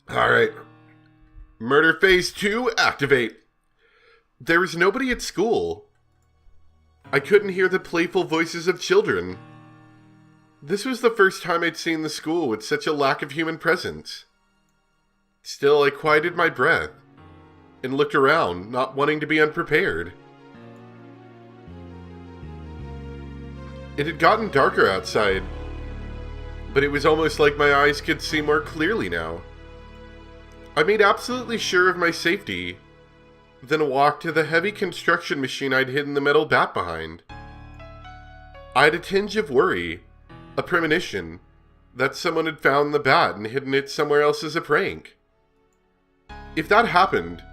Alright. Murder Phase 2, activate. There was nobody at school. I couldn't hear the playful voices of children. This was the first time I'd seen the school with such a lack of human presence. Still, I quieted my breath and looked around, not wanting to be unprepared. It had gotten darker outside, but it was almost like my eyes could see more clearly now. I made absolutely sure of my safety, then walked to the heavy construction machine I'd hidden the metal bat behind. I had a tinge of worry, a premonition, that someone had found the bat and hidden it somewhere else as a prank. If that happened,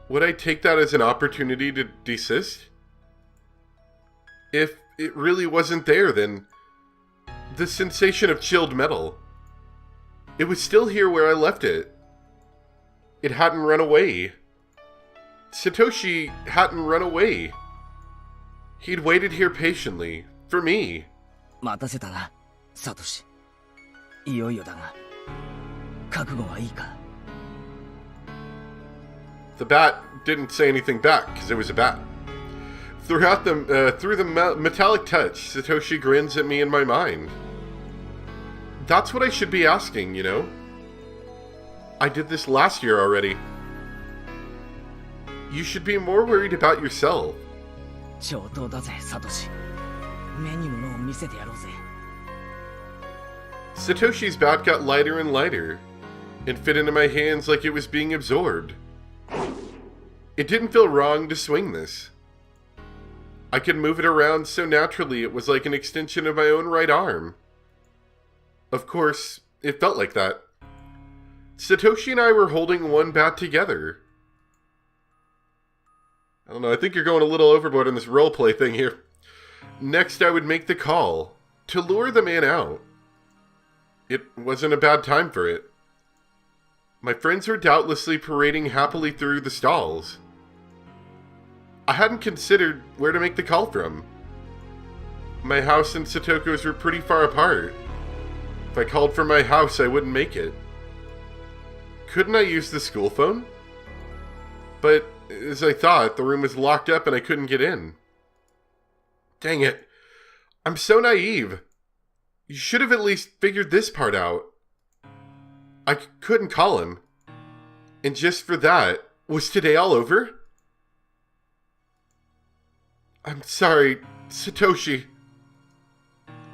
would I take that as an opportunity to desist? If it really wasn't there, then the sensation of chilled metal, it was still here where I left it. It hadn't run away. Satoshi hadn't run away. He'd waited here patiently, for me. 待たせたな、サトシ。いよいよだが、覚悟はいいか? The bat didn't say anything back, because it was a bat. Through the metallic touch, Satoshi grins at me in my mind. That's what I should be asking, you know? I did this last year already. You should be more worried about yourself. 上等だぜ、サトシ。目に物を見せてやろうぜ。Satoshi's bat got lighter and lighter, and fit into my hands like it was being absorbed. It didn't feel wrong to swing this. I could move it around so naturally it was like an extension of my own right arm. Of course, it felt like that. Satoshi and I were holding one bat together. I don't know, I think you're going a little overboard on this roleplay thing here. Next, I would make the call to lure the man out. It wasn't a bad time for it. My friends were doubtlessly parading happily through the stalls. I hadn't considered where to make the call from. My house and Satoko's were pretty far apart. If I called from my house, I wouldn't make it. Couldn't I use the school phone? But, as I thought, the room was locked up and I couldn't get in. Dang it. I'm so naive. You should have at least figured this part out. I couldn't call him. And just for that, was today all over? I'm sorry, Satoshi.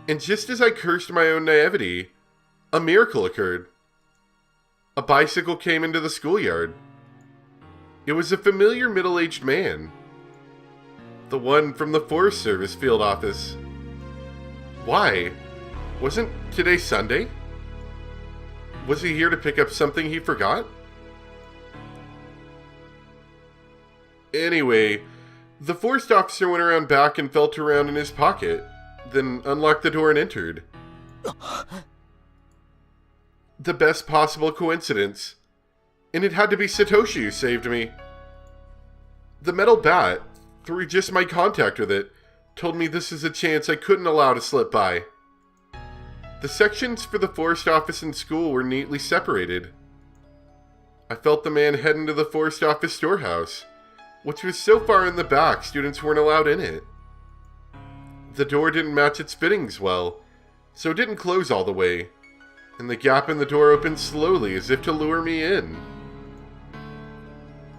And just as I cursed my own naivety, a miracle occurred. A bicycle came into the schoolyard. It was a familiar middle-aged man. The one from the Forest Service field office. Why? Wasn't today Sunday? Was he here to pick up something he forgot? Anyway, the forest officer went around back and felt around in his pocket, then unlocked the door and entered. The best possible coincidence. And it had to be Satoshi who saved me. The metal bat, through just my contact with it, told me this is a chance I couldn't allow to slip by. The sections for the forest office and school were neatly separated. I felt the man head into the forest office storehouse, which was so far in the back students weren't allowed in it. The door didn't match its fittings well, so it didn't close all the way, and the gap in the door opened slowly as if to lure me in.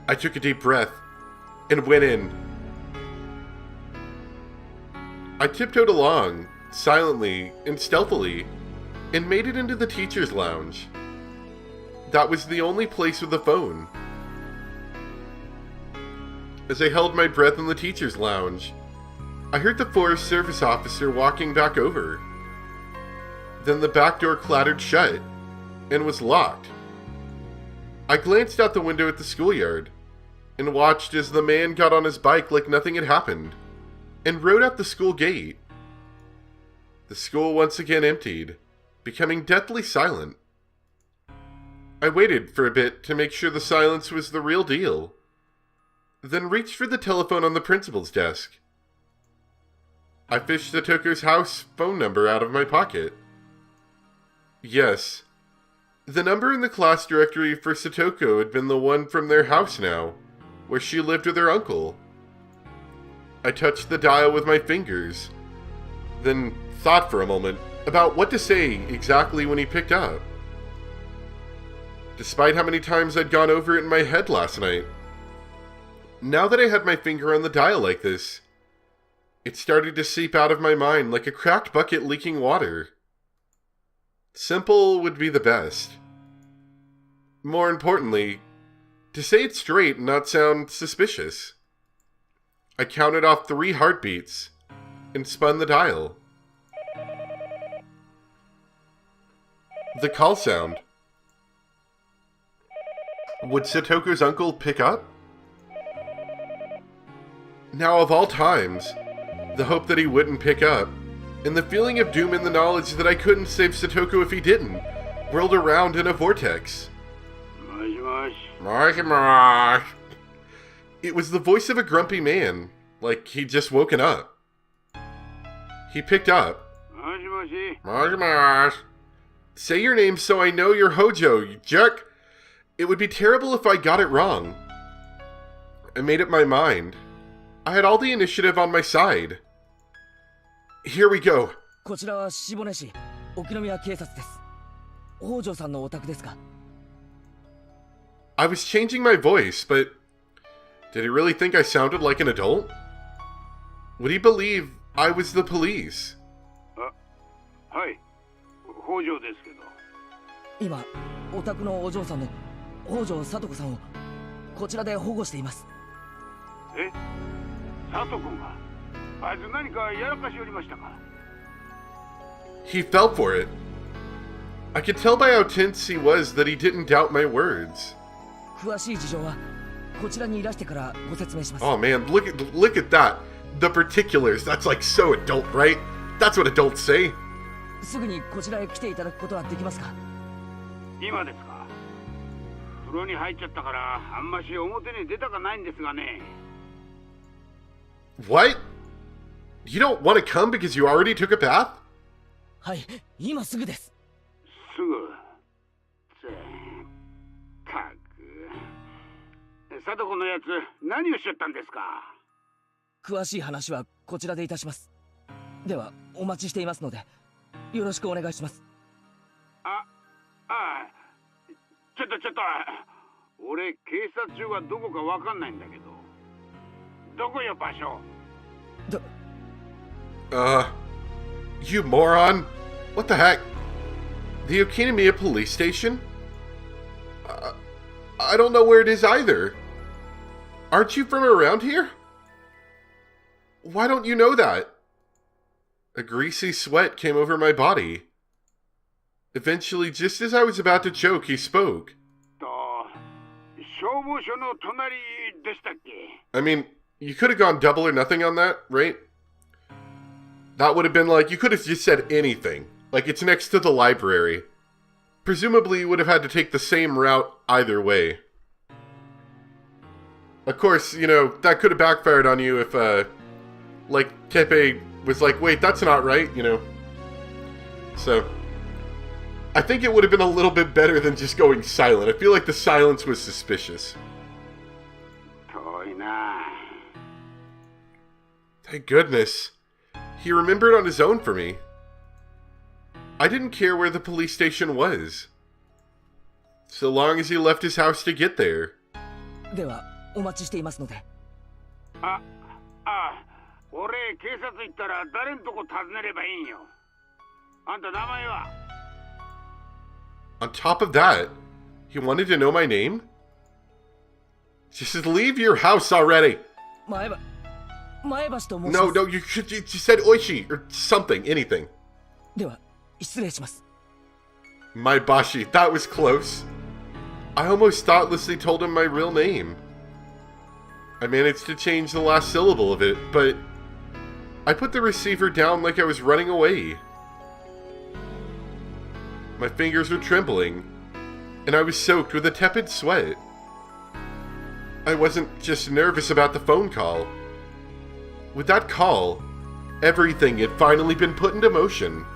I took a deep breath and went in. I tiptoed along, silently and stealthily, and made it into the teacher's lounge. That was the only place with a phone. As I held my breath in the teacher's lounge, I heard the Forest Service officer walking back over. Then the back door clattered shut and was locked. I glanced out the window at the schoolyard and watched as the man got on his bike like nothing had happened and rode out the school gate. The school once again emptied, becoming deathly silent. I waited for a bit to make sure the silence was the real deal, then reached for the telephone on the principal's desk. I fished the Toko's house phone number out of my pocket. Yes, The number in the class directory for Satoko had been the one from their house now, where she lived with her uncle. I touched the dial with my fingers, then thought for a moment about what to say exactly when he picked up. Despite how many times I'd gone over it in my head last night, now that I had my finger on the dial like this, it started to seep out of my mind like a cracked bucket leaking water. Simple would be the best. More importantly, to say it straight and not sound suspicious. I counted off 3 heartbeats and spun the dial. The call sound. Would Satoko's uncle pick up? Now, of all times, the hope that he wouldn't pick up, and the feeling of doom in the knowledge that I couldn't save Satoko if he didn't, whirled around in a vortex. It was the voice of a grumpy man, like he'd just woken up. He picked up. Say your name so I know you're Hojo, you jerk. It would be terrible if I got it wrong. I made up my mind. I had all the initiative on my side. Here we go. こちらは下根市沖宮警察です。北条さんのお宅ですか? I was changing my voice, but did he really think I sounded like an adult? Would he believe I was the police? はい、北条ですけど。今、お宅のお嬢さんの北条聡子さんをこちらで保護しています。え、聡子があいつ何かやらかしおりましたか? He fell for it. I could tell by how tense he was that he didn't doubt my words. 詳しい事情はこちらにいらしてからご説明します。 Oh man, look at that. The particulars. That's like so adult, right? That's what adults say. すぐにこちらへ来ていただくことはできますか? 今ですか? 風呂に入っちゃったからあんまし表に出たかないんですがね。 What? You don't want to come because you already took a bath? はい、今すぐです。すぐ。ったく。聡子のやつ何をしちゃったんですか? 詳しい話はこちらでいたします。ではお待ちしていますのでよろしくお願いします。ちょっと俺警察署がどこかわかんないんだけど。どこよ場所? You moron. What the heck? The Okiniya police station? I don't know where it is either. Aren't you from around here? Why don't you know that? A greasy sweat came over my body. Eventually, just as I was about to choke, he spoke. I mean, you could have gone double or nothing on that, right? That would have been like, you could have just said anything. Like, it's next to the library. Presumably, you would have had to take the same route either way. Of course, you know, that could have backfired on you if, like, Tepe was like, wait, that's not right, you know. So, I think it would have been a little bit better than just going silent. I feel like the silence was suspicious. Thank goodness. He remembered on his own for me. I didn't care where the police station was, so long as he left his house to get there. ではお待ちしていますので。俺警察行ったら誰んとこ訪ねればいいんよ。あんた名前は? On top of that, he wanted to know my name? Just leave your house already. 前橋と申します。 No, you said Oishi or something, anything. では失礼します。 Maebashi, that was close. I almost thoughtlessly told him my real name. I managed to change the last syllable of it, but I put the receiver down like I was running away. My fingers were trembling, and I was soaked with a tepid sweat. I wasn't just nervous about the phone call. With that call, everything had finally been put into motion.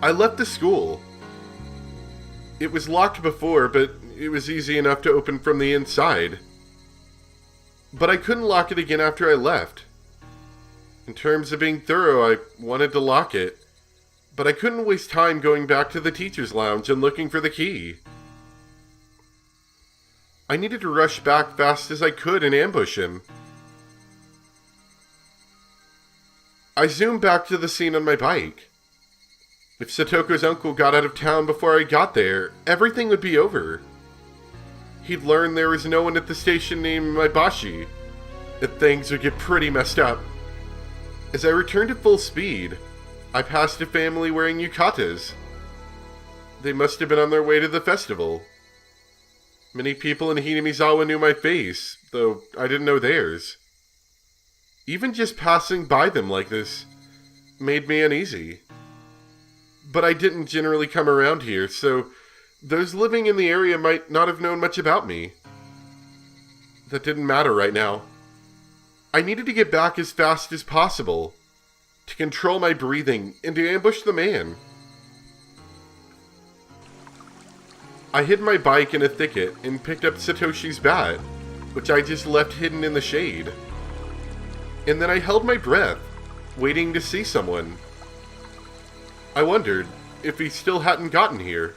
I left the school. It was locked before, but it was easy enough to open from the inside. But I couldn't lock it again after I left. In terms of being thorough, I wanted to lock it, but I couldn't waste time going back to the teacher's lounge and looking for the key. I needed to rush back fast as I could and ambush him. I zoomed back to the scene on my bike. If Satoko's uncle got out of town before I got there, everything would be over. He'd learned there was no one at the station named Maibashi, that things would get pretty messed up. As I returned at full speed, I passed a family wearing yukatas. They must have been on their way to the festival. Many people in Hinamizawa knew my face, though I didn't know theirs. Even just passing by them like this made me uneasy. But I didn't generally come around here, so those living in the area might not have known much about me. That didn't matter right now. I needed to get back as fast as possible, to control my breathing and to ambush the man. I hid my bike in a thicket and picked up Satoshi's bat, which I just left hidden in the shade. And then I held my breath, waiting to see someone. I wondered if he still hadn't gotten here.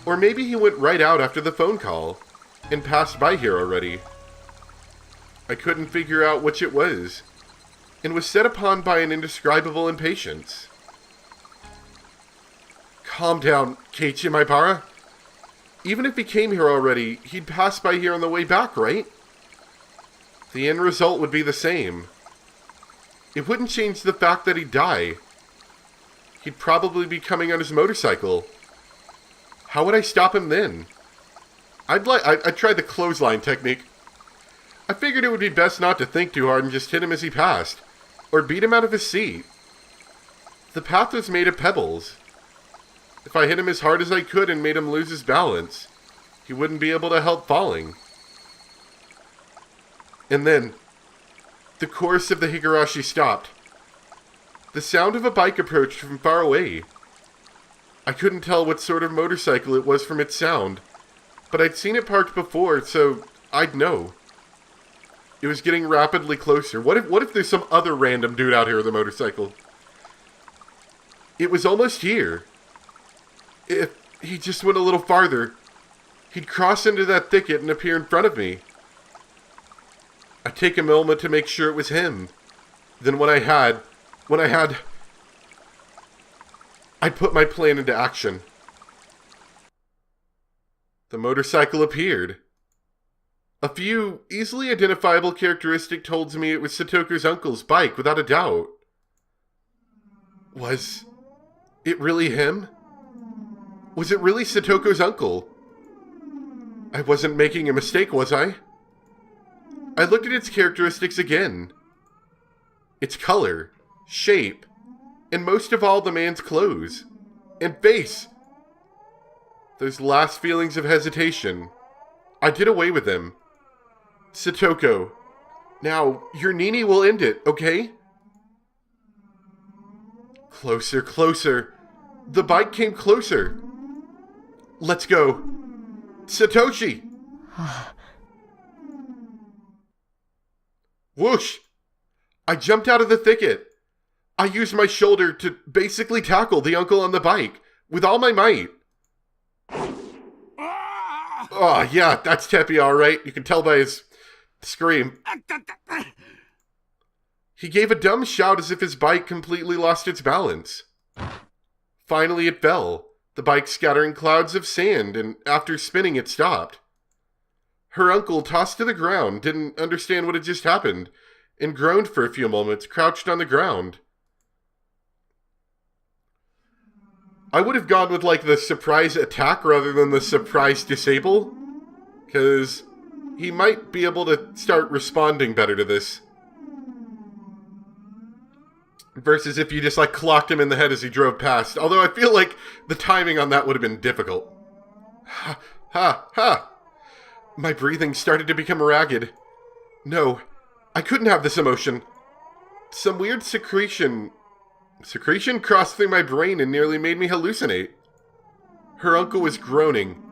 Or maybe he went right out after the phone call and passed by here already. I couldn't figure out which it was, and was set upon by an indescribable impatience. Calm down, Keiichi Maibara. Even if he came here already, he'd pass by here on the way back, right? The end result would be the same. It wouldn't change the fact that he'd die. He'd probably be coming on his motorcycle. How would I stop him then? I'd try the clothesline technique. I figured it would be best not to think too hard and just hit him as he passed, or beat him out of his seat. The path was made of pebbles. If I hit him as hard as I could and made him lose his balance, he wouldn't be able to help falling. And then, the chorus of the Higurashi stopped. The sound of a bike approached from far away. I couldn't tell what sort of motorcycle it was from its sound, but I'd seen it parked before, so I'd know. It was getting rapidly closer. What if there's some other random dude out here with a motorcycle? It was almost here. If he just went a little farther, he'd cross into that thicket and appear in front of me. I'd take a moment to make sure it was him. Then I'd put my plan into action. The motorcycle appeared. A few easily identifiable characteristics told me it was Satoku's uncle's bike, without a doubt. Was it really him? Was it really Satoku's uncle? I wasn't making a mistake, was I? I looked at its characteristics again. Its color, shape, and most of all the man's clothes and face. Those last feelings of hesitation, I did away with them. Satoko, now your Nini will end it, okay? Closer, closer. The bike came closer. Let's go. Satoshi! Whoosh! I jumped out of the thicket. I used my shoulder to basically tackle the uncle on the bike with all my might. Oh, yeah, that's Teppy, all right. You can tell by his scream. He gave a dumb shout as if his bike completely lost its balance. Finally, it fell, the bike scattering clouds of sand, and after spinning, it stopped. Her uncle, tossed to the ground, didn't understand what had just happened, and groaned for a few moments, crouched on the ground. I would have gone with, like, the surprise attack rather than the surprise disable, because he might be able to start responding better to this. Versus if you just, like, clocked him in the head as he drove past. Although I feel like the timing on that would have been difficult. Ha, ha, ha! My breathing started to become ragged. No, I couldn't have this emotion. Some weird secretion Secretion crossed through my brain and nearly made me hallucinate. Her uncle was groaning.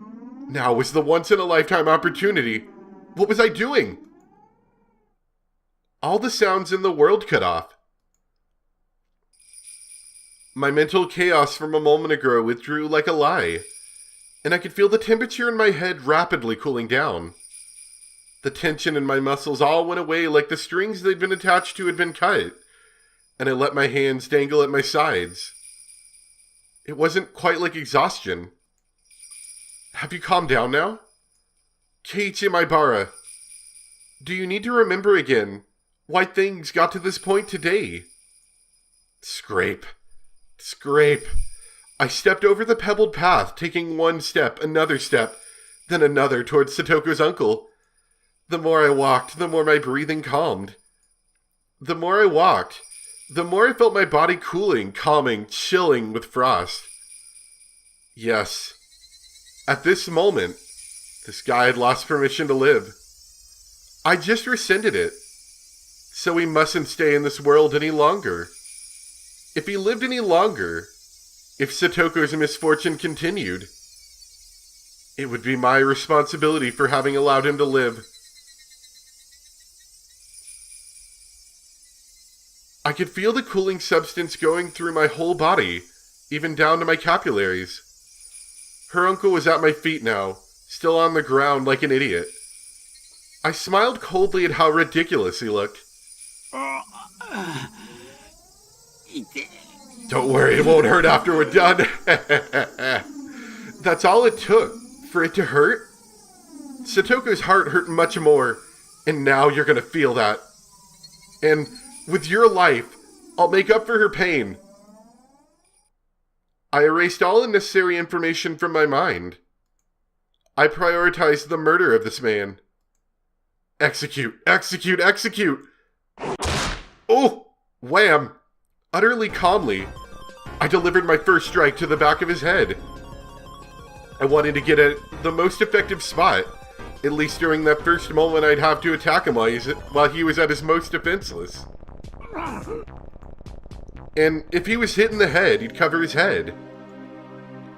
Now was the once-in-a-lifetime opportunity. What was I doing? All the sounds in the world cut off. My mental chaos from a moment ago withdrew like a lie, and I could feel the temperature in my head rapidly cooling down. The tension in my muscles all went away like the strings they'd been attached to had been cut, and I let my hands dangle at my sides. It wasn't quite like exhaustion. Have you calmed down now? Keiichi Maibara, do you need to remember again why things got to this point today? Scrape. I stepped over the pebbled path, taking one step, another step, then another towards Satoko's uncle. The more I walked, the more my breathing calmed. The more I walked, the more I felt my body cooling, calming, chilling with frost. Yes, at this moment, this guy had lost permission to live. I just rescinded it. So he mustn't stay in this world any longer. If he lived any longer, if Satoko's misfortune continued, it would be my responsibility for having allowed him to live. I could feel the cooling substance going through my whole body, even down to my capillaries. Her uncle was at my feet now, still on the ground like an idiot. I smiled coldly at how ridiculous he looked. Don't worry, it won't hurt after we're done. That's all it took for it to hurt. Satoko's heart hurt much more, and now you're gonna feel that. And with your life, I'll make up for her pain. I erased all unnecessary information from my mind. I prioritized the murder of this man. Execute. Oh! Wham! Utterly calmly, I delivered my first strike to the back of his head. I wanted to get at the most effective spot, at least during that first moment I'd have to attack him while he was at his most defenseless. And if he was hit in the head, he'd cover his head.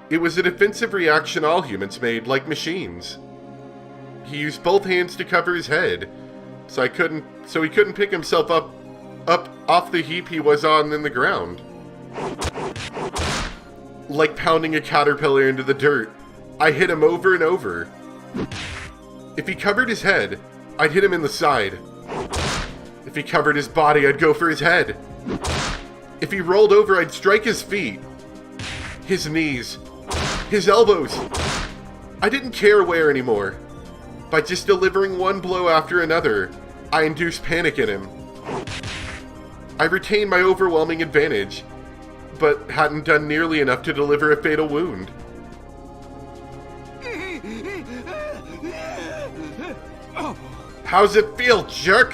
It was a defensive reaction all humans made, like machines. He used both hands to cover his head, so he couldn't pick himself up off the heap he was on in the ground. Like pounding a caterpillar into the dirt, I hit him over and over. If he covered his head, I'd hit him in the side. If he covered his body, I'd go for his head. If he rolled over, I'd strike his feet, his knees, his elbows. I didn't care where anymore. By just delivering one blow after another, I induced panic in him. I retained my overwhelming advantage, but hadn't done nearly enough to deliver a fatal wound. How's it feel, jerk?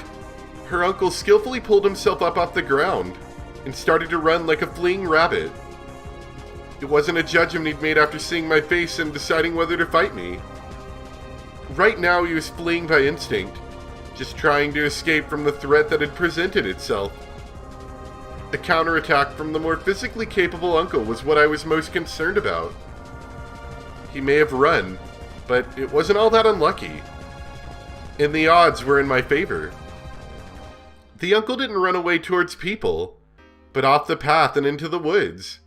Her uncle skillfully pulled himself up off the ground and started to run like a fleeing rabbit. It wasn't a judgment he'd made after seeing my face and deciding whether to fight me. Right now he was fleeing by instinct, just trying to escape from the threat that had presented itself. A counterattack from the more physically capable uncle was what I was most concerned about. He may have run, but it wasn't all that unlucky. And the odds were in my favor. The uncle didn't run away towards people, but off the path and into the woods.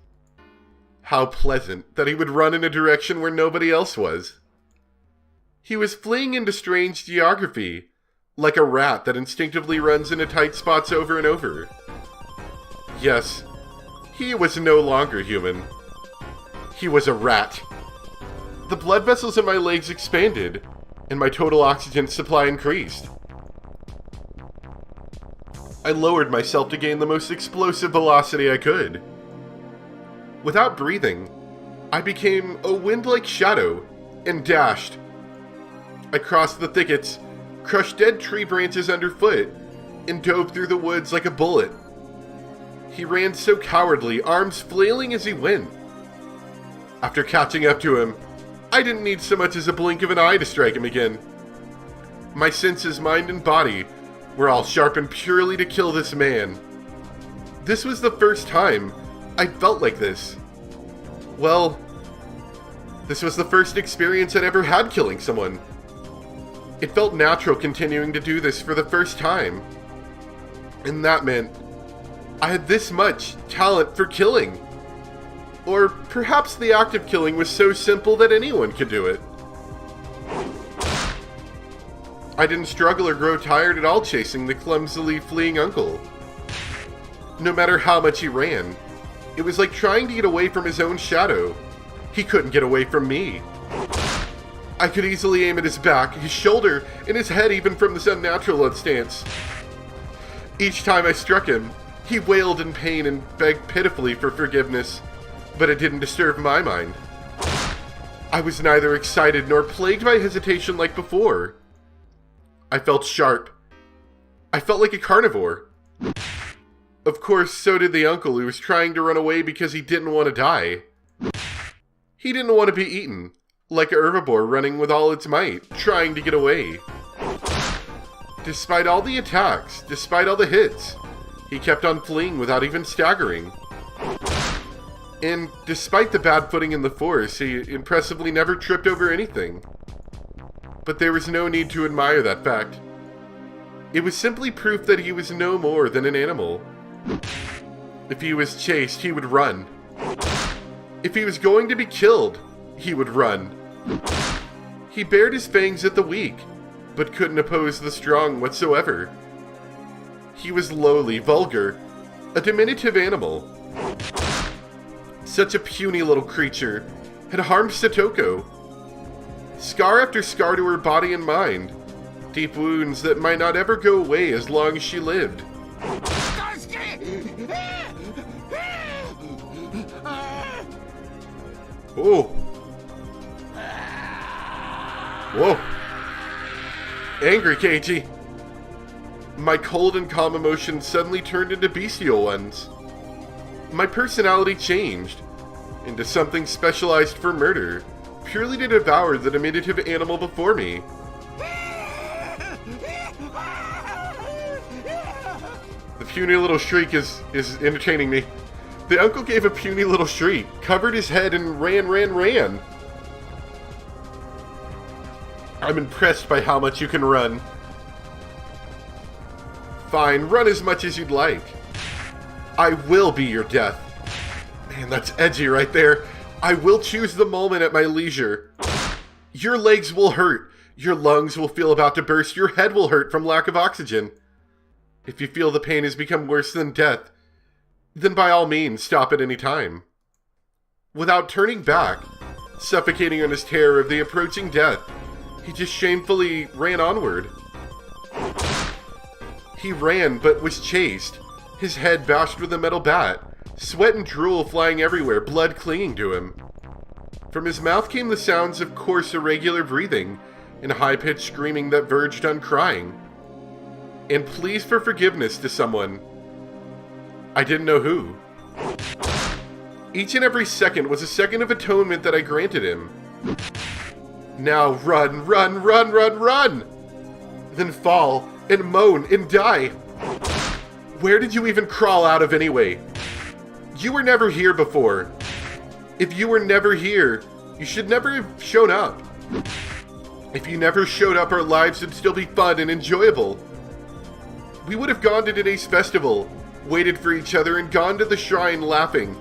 How pleasant that he would run in a direction where nobody else was. He was fleeing into strange geography, like a rat that instinctively runs into tight spots over and over. Yes, he was no longer human. He was a rat. The blood vessels in my legs expanded, and my total oxygen supply increased. I lowered myself to gain the most explosive velocity I could. Without breathing, I became a wind-like shadow and dashed. I crossed the thickets, crushed dead tree branches underfoot, and dove through the woods like a bullet. He ran so cowardly, arms flailing as he went. After catching up to him, I didn't need so much as a blink of an eye to strike him again. My senses, mind and body, were all sharpened purely to kill this man. This was the first time I felt like this. Well, this was the first experience I'd ever had killing someone. It felt natural continuing to do this for the first time. And that meant I had this much talent for killing. Or perhaps the act of killing was so simple that anyone could do it. I didn't struggle or grow tired at all chasing the clumsily fleeing uncle. No matter how much he ran, it was like trying to get away from his own shadow. He couldn't get away from me. I could easily aim at his back, his shoulder, and his head even from this unnatural stance. Each time I struck him, he wailed in pain and begged pitifully for forgiveness, but it didn't disturb my mind. I was neither excited nor plagued by hesitation like before. I felt sharp. I felt like a carnivore. Of course, so did the uncle who was trying to run away because he didn't want to die. He didn't want to be eaten, like a herbivore running with all its might, trying to get away. Despite all the attacks, despite all the hits, he kept on fleeing without even staggering. And despite the bad footing in the forest, he impressively never tripped over anything. But there was no need to admire that fact. It was simply proof that he was no more than an animal. If he was chased, he would run. If he was going to be killed, he would run. He bared his fangs at the weak, but couldn't oppose the strong whatsoever. He was lowly, vulgar, a diminutive animal. Such a puny little creature had harmed Satoko. Scar after scar to her body and mind. Deep wounds that might not ever go away as long as she lived. Oh. Whoa. Angry, Keiichi. My cold and calm emotions suddenly turned into bestial ones. My personality changed into something specialized for murder, purely to devour the diminutive animal before me. The puny little shriek is entertaining me. The uncle gave a puny little shriek, covered his head, and ran. I'm impressed by how much you can run. Fine, run as much as you'd like. I will be your death. Man, that's edgy right there. I will choose the moment at my leisure. Your legs will hurt. Your lungs will feel about to burst. Your head will hurt from lack of oxygen. If you feel the pain has become worse than death, then by all means stop at any time. Without turning back, suffocating on his terror of the approaching death, he just shamefully ran onward. He ran, but was chased, his head bashed with a metal bat, sweat and drool flying everywhere, blood clinging to him. From his mouth came the sounds of coarse, irregular breathing and high-pitched screaming that verged on crying. And pleas for forgiveness to someone. I didn't know who. Each and every second was a second of atonement that I granted him. Now run! Then fall and moan and die. Where did you even crawl out of anyway? You were never here before. If you were never here, you should never have shown up. If you never showed up, our lives would still be fun and enjoyable. We would have gone to today's festival, waited for each other, and gone to the shrine laughing.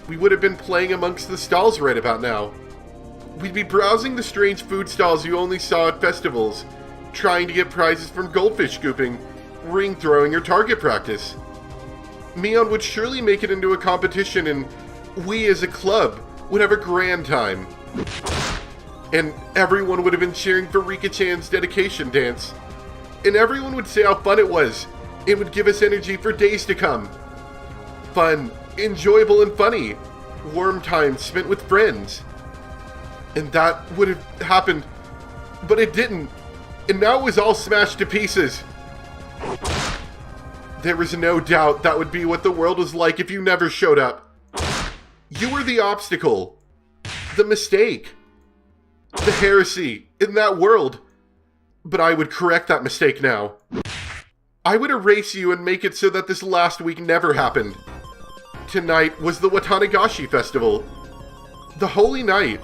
We would have been playing amongst the stalls right about now. We'd be browsing the strange food stalls you only saw at festivals, trying to get prizes from goldfish scooping, ring throwing, or target practice. Mion would surely make it into a competition, and we as a club would have a grand time. And everyone would have been cheering for Rika-chan's dedication dance. And everyone would say how fun it was. It would give us energy for days to come. Fun, enjoyable, and funny. Warm times spent with friends. And that would have happened, but it didn't. And now it was all smashed to pieces. There was no doubt that would be what the world was like if you never showed up. You were the obstacle, the mistake, the heresy in that world. But I would correct that mistake now. I would erase you and make it so that this last week never happened. Tonight was the Watanagashi Festival. The holy night,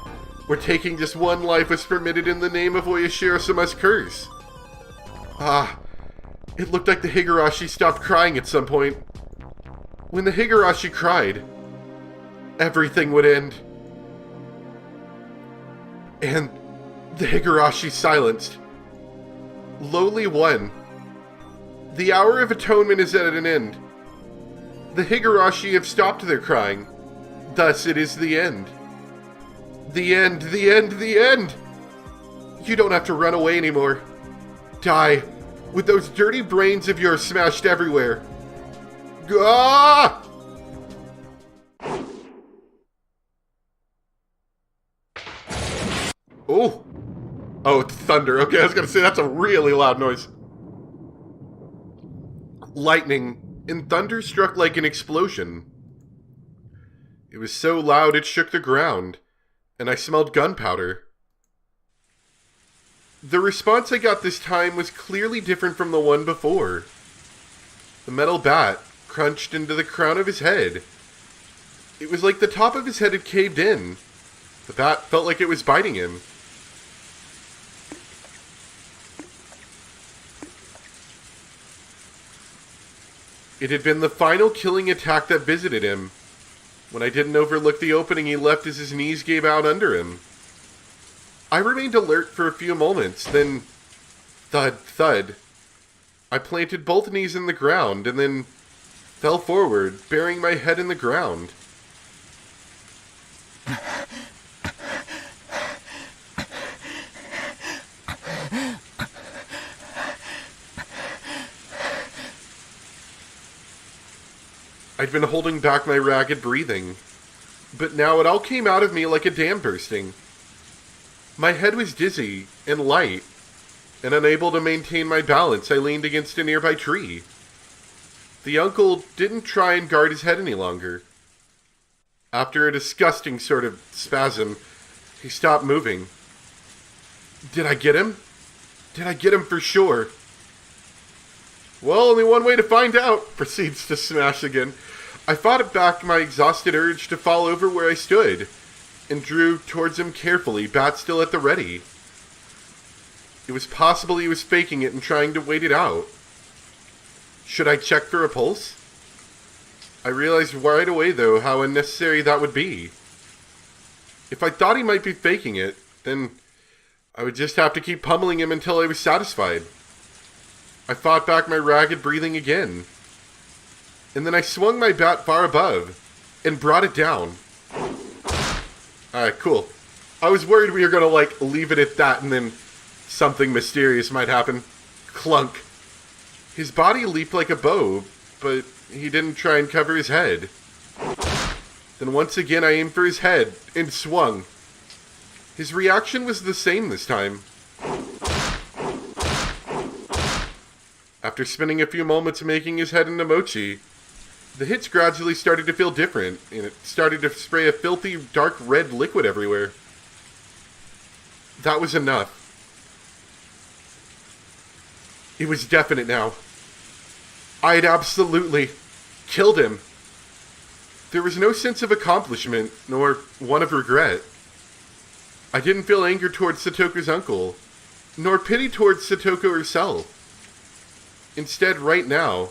where taking just one life was permitted in the name of Oyashiro-sama's curse. It looked like the Higurashi stopped crying at some point. When the Higurashi cried, everything would end. And the Higurashi silenced. Lowly one. The hour of atonement is at an end. The Higurashi have stopped their crying. Thus it is the end. The end, the end, the end! You don't have to run away anymore. Die, with those dirty brains of yours smashed everywhere. Ah! Oh! Oh, it's thunder. Okay, I was gonna say that's a really loud noise. Lightning and thunder struck like an explosion. It was so loud it shook the ground, and I smelled gunpowder. The response I got this time was clearly different from the one before. The metal bat crunched into the crown of his head. It was like the top of his head had caved in. The bat felt like it was biting him. It had been the final killing attack that visited him. When I didn't overlook the opening he left as his knees gave out under him. I remained alert for a few moments, then thud, thud. I planted both knees in the ground and then fell forward, burying my head in the ground. I'd been holding back my ragged breathing, but now it all came out of me like a dam bursting. My head was dizzy and light, and unable to maintain my balance, I leaned against a nearby tree. The uncle didn't try and guard his head any longer. After a disgusting sort of spasm, he stopped moving. Did I get him? Did I get him for sure? Well, only one way to find out, proceeds to smash again. I fought back my exhausted urge to fall over where I stood, and drew towards him carefully, bat still at the ready. It was possible he was faking it and trying to wait it out. Should I check for a pulse? I realized right away, though, how unnecessary that would be. If I thought he might be faking it, then I would just have to keep pummeling him until I was satisfied. I fought back my ragged breathing again. And then I swung my bat far above and brought it down. Alright, cool. I was worried we were going to, leave it at that and then something mysterious might happen. Clunk. His body leaped like a bow, but he didn't try and cover his head. Then once again I aimed for his head and swung. His reaction was the same this time. After spending a few moments making his head into mochi, the hits gradually started to feel different, and it started to spray a filthy, dark red liquid everywhere. That was enough. It was definite now. I had absolutely killed him. There was no sense of accomplishment, nor one of regret. I didn't feel anger towards Satoko's uncle, nor pity towards Satoko herself. Instead, right now,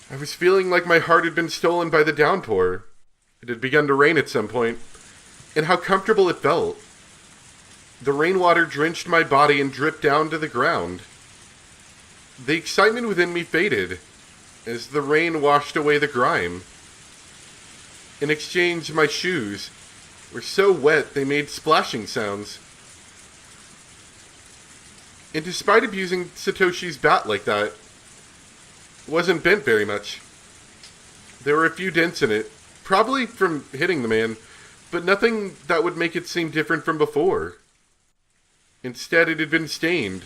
I was feeling like my heart had been stolen by the downpour. It had begun to rain at some point, and how comfortable it felt. The rainwater drenched my body and dripped down to the ground. The excitement within me faded as the rain washed away the grime. In exchange, my shoes were so wet they made splashing sounds. And despite abusing Satoshi's bat like that, it wasn't bent very much. There were a few dents in it, probably from hitting the man, but nothing that would make it seem different from before. Instead, it had been stained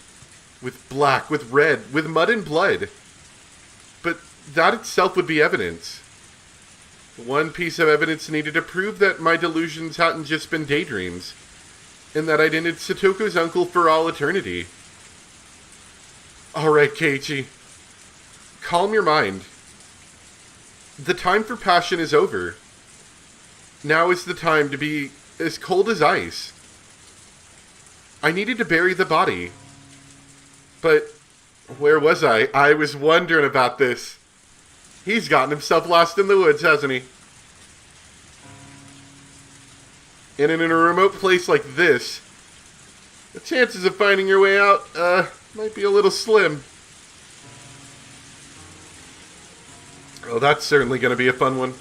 with black, with red, with mud and blood. But that itself would be evidence. One piece of evidence needed to prove that my delusions hadn't just been daydreams, and that I'd ended Satoko's uncle for all eternity. Alright, Keiichi. Calm your mind. The time for passion is over. Now is the time to be as cold as ice. I needed to bury the body. But where was I? I was wondering about this. He's gotten himself lost in the woods, hasn't he? And in a remote place like this, the chances of finding your way out, might be a little slim. Oh, that's certainly going to be a fun one.